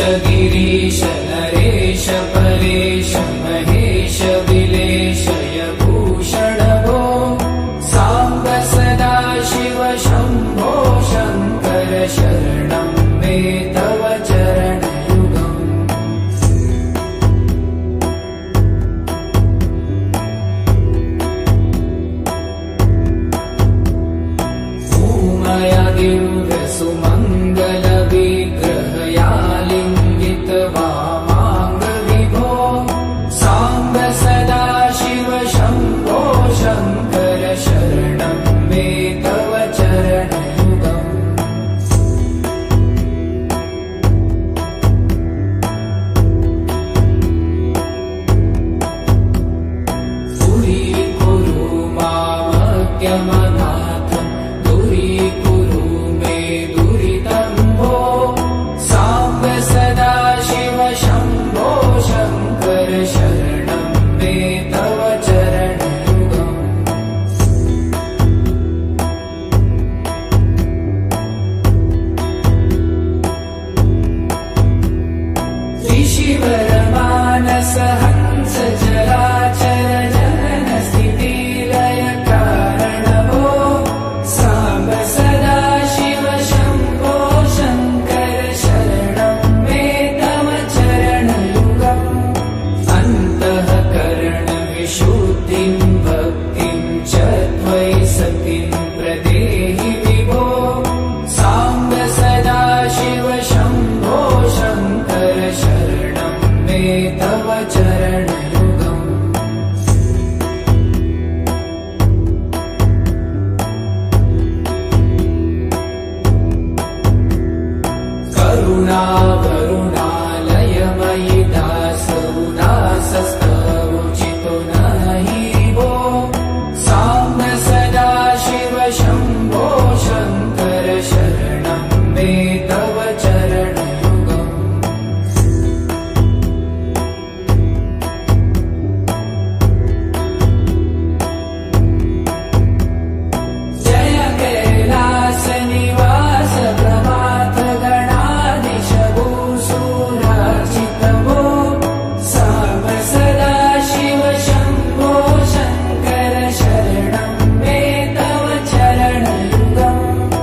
गिरीश नरेश परेश महेश विलेशय भूषण भो साम्ब सदा शिव शम्भो शङ्कर शरणं मे तव चरणयुगम् भूमया दिव्य सुमङ्गल विग्रहया लिङ्गित वामाङ्ग विभो साम्ब सदा शिव शम्भो शङ्कर शरणं मे तव चरणयुगम् दूरीकुरु मामज्ञमनाथं दूरीकुरु मे दुरितं भो साम्ब सदा शिव शम्भो शङ्कर शरणं मे तव चरणयुगम् ऋषिवर मानस हंस चराचर जनन स्थिति लय कारण भो साम्ब सदा शिव शम्भो शङ्कर शरणं मे तव चरणयुगम् अन्तःकरण विशुद्धिं भक्तिं च त्वयि सतिं प्रदेहि विभो साम्ब सदा शिव शम्भो शङ्कर शरणं मे तव चरणयुगम् करुणा करुणालयमयि दासोदासस्तवोचितो नहि भो साम्ब सदा शिव शम्भो शङ्कर शरणं मे तव चरणयुगम् जय कैलास निवास प्रभात गणाधीश भूसुरार्चित भो साम्ब सदा शिव शम्भो शङ्कर शरणं मे तव चरणयुगम्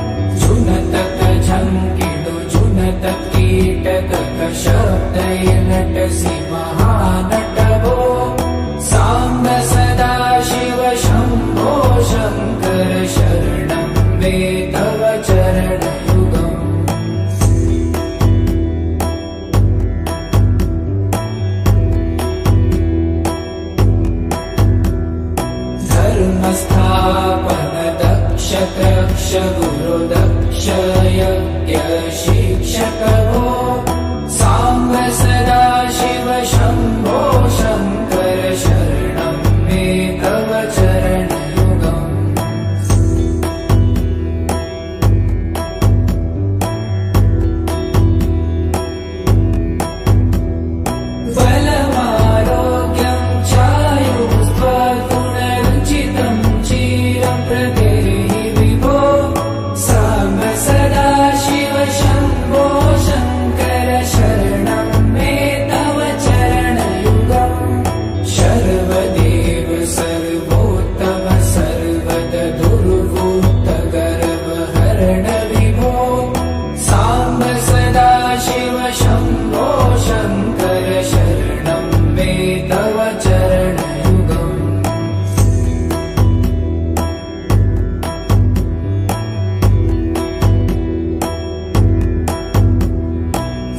जुनतक झङ्किडु जुनत कीटक शब्दै नटसि महानट भो साम्ब सदा शिव शम्भो शङ्कर शरणं मे तव चरणयुगम् धर्मस्थापन दक्ष रक्ष गुरु दक्ष यज्ञ शिक्षक भो साम्ब सदा शिव शम्भो शङ्कर शरणं मे तव चरणयुगम् बलमारोग्यं चायुस्त्वगुणरुचितं चिरं प्रदेहि विभो साम्ब सदा शिव शम्भो शङ्कर शरणं मे तव चरणयुगम् शर्वदेव सर्वोत्तम सर्वद दुर्वृत्त गर्वहरण विभो साम्ब सदा शिव शम्भो शङ्कर शरणं मे तव चरणयुगम्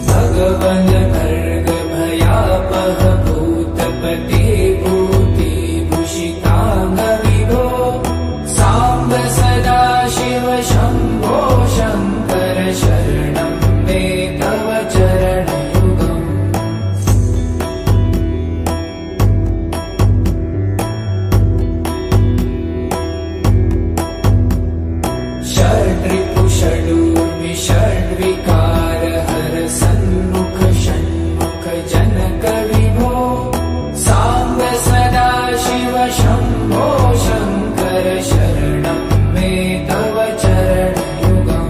भगवन् भर्ग भयापह भूतपते भूति भूषिताङ्ग विभो साम्ब सदा शिव शम्भो शङ्कर शरणं मे तव चरणयुगम् षड्रिपु षडूर्मि षड्विकार हर सन्मुख षण्मुख जनक विभो साम्ब सदा शिव शम्भो शङ्कर शरणं मे तव चरणयुगम्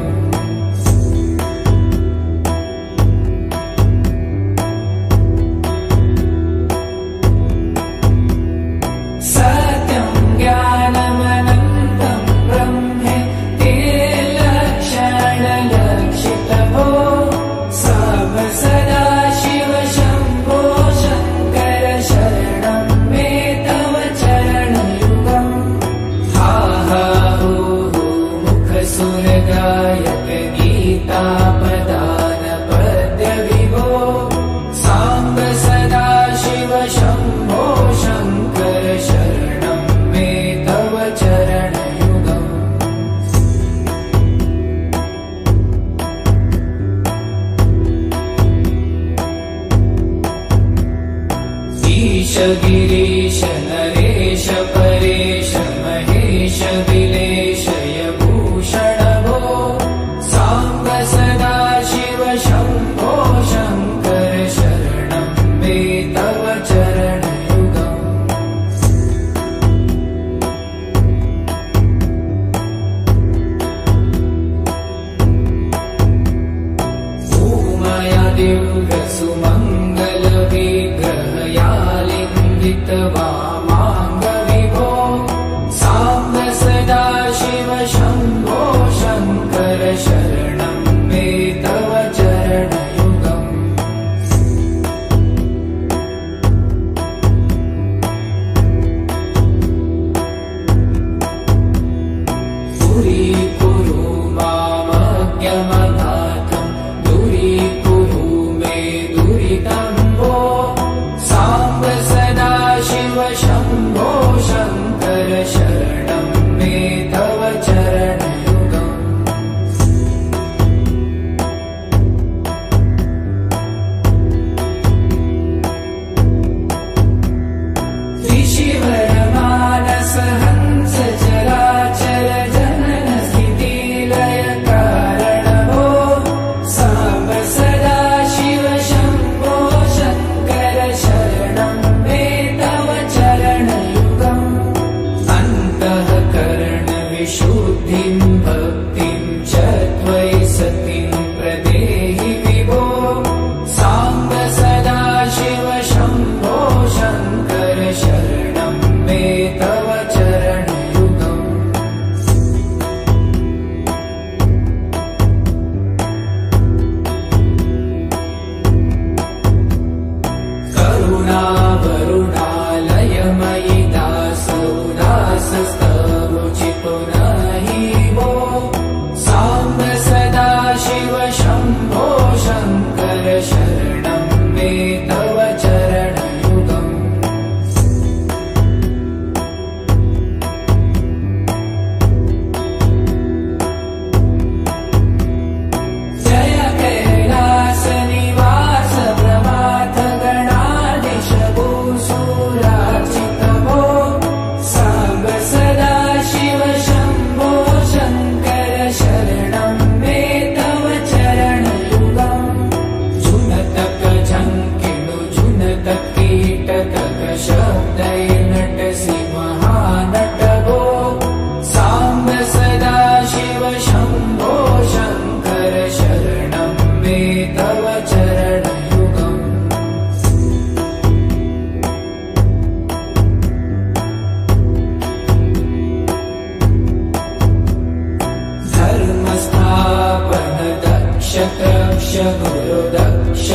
गुरुदक्ष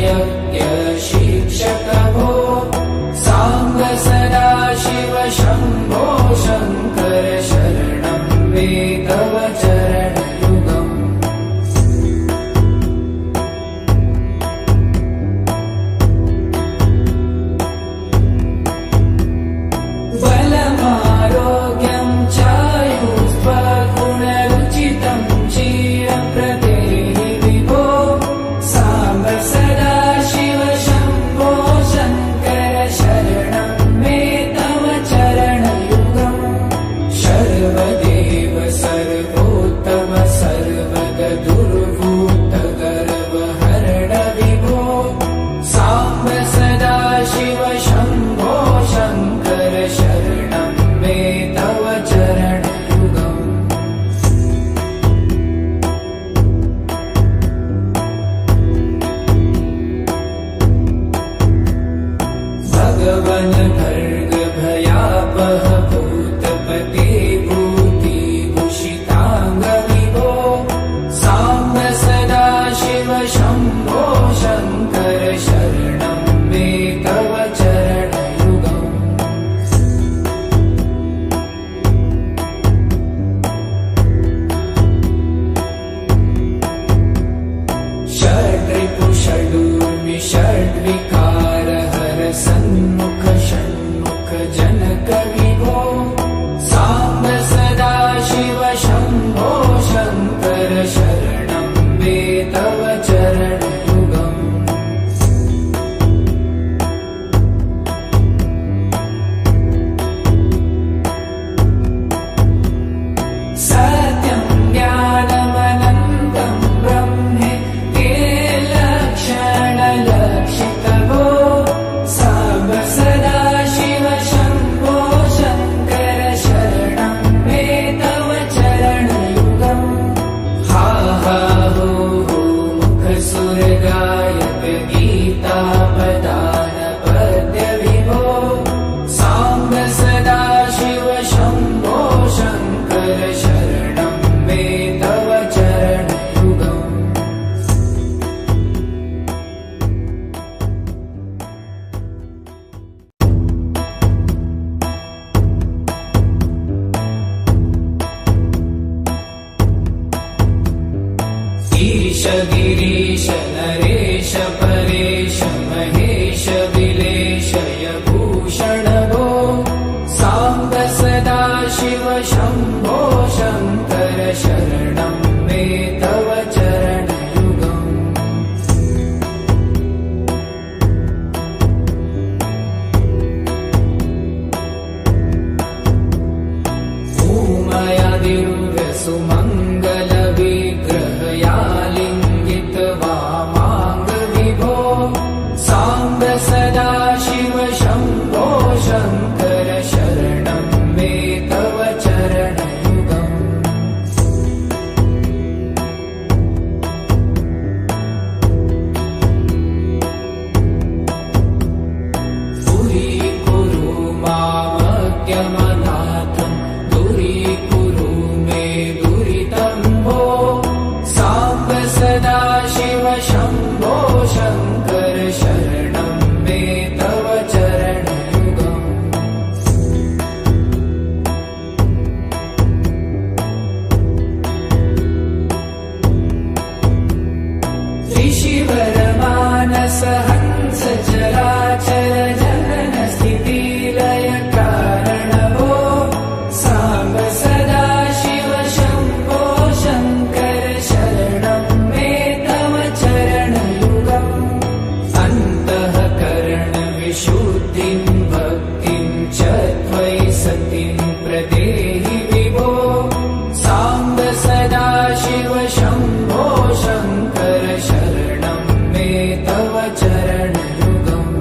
यज्ञ शिक्षक भो साम्ब सदाशिव शम्भो शङ्कर शरणं मे तव चरणयुगम् बलमारोग्यं चायुस्त्वगुणरुचितं क्षीरं प्रदेहि विभो साम्ब सदाशिव शम्भो शङ्कर शरणं मे तव चरणयुगम् सर्वदेव सर्वोत्तम सर्वगदुर्भूत गर्वहरण विभो साम्ब सदाशिव शम्भो शङ्कर शरणं मे तव चरणयुगम् भगवन् भर्गभयापः भूतपते भूतिभूषिताङ्ग विभो साम्ब सदाशिव शम्भो शङ्कर शरणं मे तव चरणयुगम् षड्रिपुषडूर्मि षड्विकार हर सन्मुख षण्मुख जनक विभो साम्ब सदाशिव शम्भो शङ्कर शरणं मे तव चरणयुगम् सत्यं ज्ञानमनन्तं ब्रह्मे ते लक्षणलक्षितभो साम्ब सदाशिव शम्भो शङ्कर शरणं मे तव चरणयुगम् हा हा हो हो मुखसुरगायक गीतापदान पद्य विभो साम्ब सदाशिव शम्भो शङ्कर शरणं मे तव चरणयुगम् ईश गिरीश नरेश परेश महेश विलेशय भूषण भो साम्ब सदाशिव शम्भो शङ्कर शरणं मे तव चरणयुगम् सुमङ्गलविग्रहयालिङ्गित वामाङ्ग विभो साम्ब सदाशिव शम्भो शङ्कर शरणं मे तव चरणयुगम् दूरीकुरु मामज्ञमनाथं दूरीकुरु मे दुरितं भो साम्ब सदाशिव शम्भो शङ्कर शरणं मे तव चरणयुगम् ऋषिवरमानस हंस चराचर जनन स्थितिलय कारण भो साम्ब सदाशिव शम्भो शङ्कर शरणं मे तव चरणयुगम् अन्तःकरण विशुद्धिं भक्तिं च त्वयि सतिं प्रदेहि विभो साम्ब सदाशिव शम्भो शङ्कर शरणं मे तव चरणयुगम्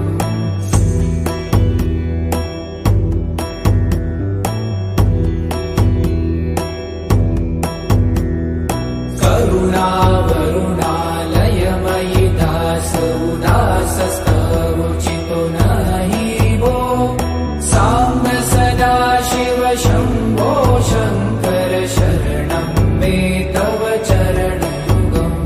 करुणावरुणालयमयि दास उदासस्तवोचितो नहि भो साम्ब सदाशिव शम्भो शङ्कर शरणं मे तव चरणयुगम्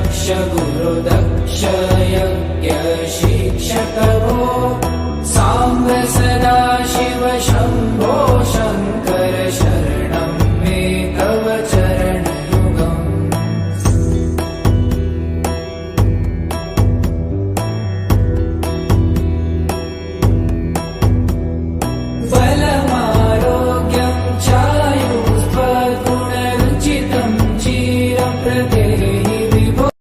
दक्ष गुरुदक्ष यज्ञ शिक्षक भो साम्ब सदा शिव